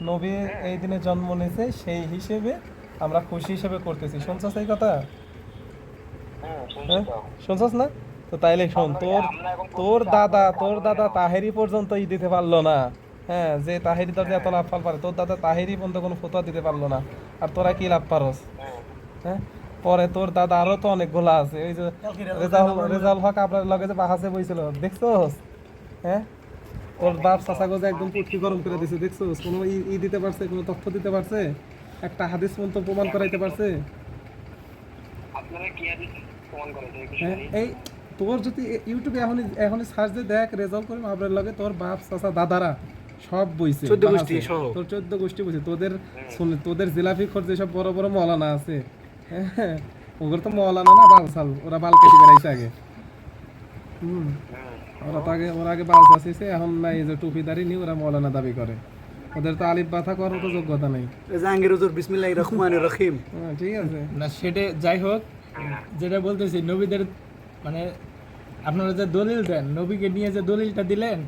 নবী এই দিনে জন্ম নিয়েছে, সেই হিসেবে আমরা খুশি হিসেবে করতেছি। শুনছস এই কথা? হ্যাঁ, শুনছস না? তো তাইলে শোন, তোর দাদা তাহেরি পর্যন্ত ই দিতে পারলো না। হ্যাঁ, যে তাহেরি তোর যে এত লাভ ফাল পারে, তোর দাদা তাহেরি পর্যন্ত কোনো ফতোয়া দিতে পারলো না। আর তোরা কি লাভ পারস? হ্যাঁ, পরে তোর দাদা আরো তো অনেকগুলো আছে, ওই যে রেজাউল হক আপনার লগে যে বাহাসে বইছিল, দেখছোস? হ্যাঁ, ওর বাপ চাচা যে একদম পুটকি গরম করে দিছে, দেখছোস? কোনো ই দিতে পারছে, কোনো তথ্য দিতে পারছে, একটা হাদিস পর্যন্ত প্রমাণ করাইতে পারছে? হ্যাঁ, এই তোর যদি ইউটিউবে এখনই এখনই সার্চ দিয়ে দেখ, রেজাল্ট করে আপনার লগে তোর বাপ চাচা দাদারা সব বইছে, 14 গোষ্ঠী সহ। তোর 14 গোষ্ঠী বইছে। তোদের শুনে, তোদের জিলাপি খোর যেসব বড় বড় মৌলানা আছে, হ্যাঁ, ওগুলো তো মৌলানা না, বালসাল, ওরা বাল কেটে বেড়াইছে আগে। হুম, ওরা আগে বাল চাষিছে, এখন না এই যে টুপিদারি নিয়ে ওরা মৌলানা দাবি করে। ওদের তো আলিফ বাথা করার তো যোগ্যতা নেই। জাহাঙ্গীর হুজুর বিসমিল্লাহির রহমানির রহিম। হ্যাঁ, ঠিক আছে না, সেটা যাই হোক, যেটা বলতেছি নবীদের মানে আপনারা যে দলিল দেন, নবীকে নিয়ে যে দলিলটা দিলেন,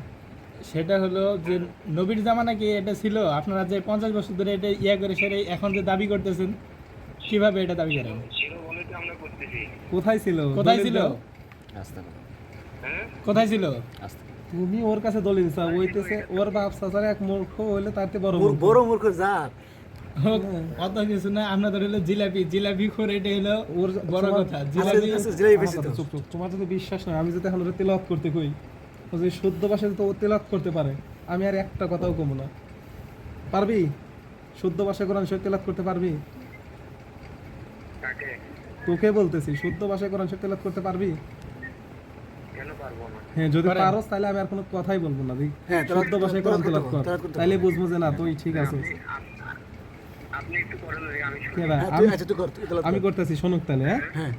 সেটা হলো যে নবীর জামানা কি এটা ছিল? আপনারা যে 50 বছর ধরে এটা ইয়া করে সেটা এখন যে দাবি করতেছেন, কিভাবে এটা দাবি করেন? কোথায় ছিল? কোথায় দলিল ছিল? দাও। কোথায় ছিল? তুমি ওর কাছে দলিল চাও, ওইতেছে ওর বাপ চাচার এক মূর্খ হইলে তার চেয়ে বড় মূর্খ। বড় মূর্খ জাত। হোক, অত কিছু না, আপনাদের হলো জিলাপি খোর, এটা হলো ওর বড় কথা। জিলাপি জিলাপি আমার বেশি তো। কথা, চুপ চুপ। তোমার যদি বিশ্বাস নয়, আমি যদি এখন ওরা তেলাওয়াত করতে কই, ও যদি শুদ্ধ ভাষায় তো ও তেলাওয়াত করতে পারে, আমি আর একটা কথাও কমু না। পারবি? শুদ্ধ ভাষায় কোরআন শরীফ তেলাওয়াত করতে পারবি? তোকে বলতেছি, শুদ্ধ ভাষায় কোরআন শরীফ তেলাওয়াত করতে পারবি? হ্যাঁ, যদি পারেন। পারোস তাহলে আমি আর কোনো কথাই বলবো না। দেখ, হ্যাঁ, শুদ্ধ ভাষায় কোরআন তেলাওয়াত কর, তাইলে বুঝবো যে না তুই ঠিক আছে। কে ভাই? হ্যাঁ, তুই- আচ্ছা, তুই কর, তুই তেলাওয়াত আমি কর। করতেছি, শোনুক তাহলে। হ্যাঁ, হ্যাঁ,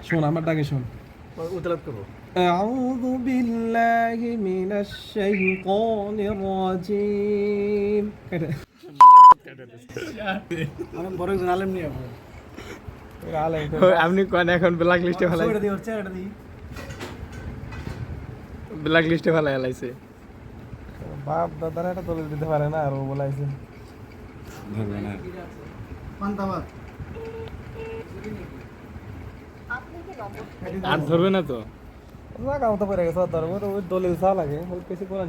শোন, আমার ডাকে শোন। ও তেলাওয়াত করবো। أعوذ بالله من الشيطان الرجيم অনেক বড় একজন আলেম নিয়ে আসবো। আপনি কোন এখন ব্ল্যাক লিস্টে ফেলাই, ছবিটা দিই, ওর চেহারাটা দিই। ব্ল্যাক লিস্টে ফেলাই এলাইছে। বাপ দাদারা এটা দলিল দিতে পারে না, আর ও বলাইছে। পান্তাভাত। আর ধরবে না তো? জায়গা মতো পড়ে গেছে, ওর দলিল চা লাগে, ওর কিছু কোরআন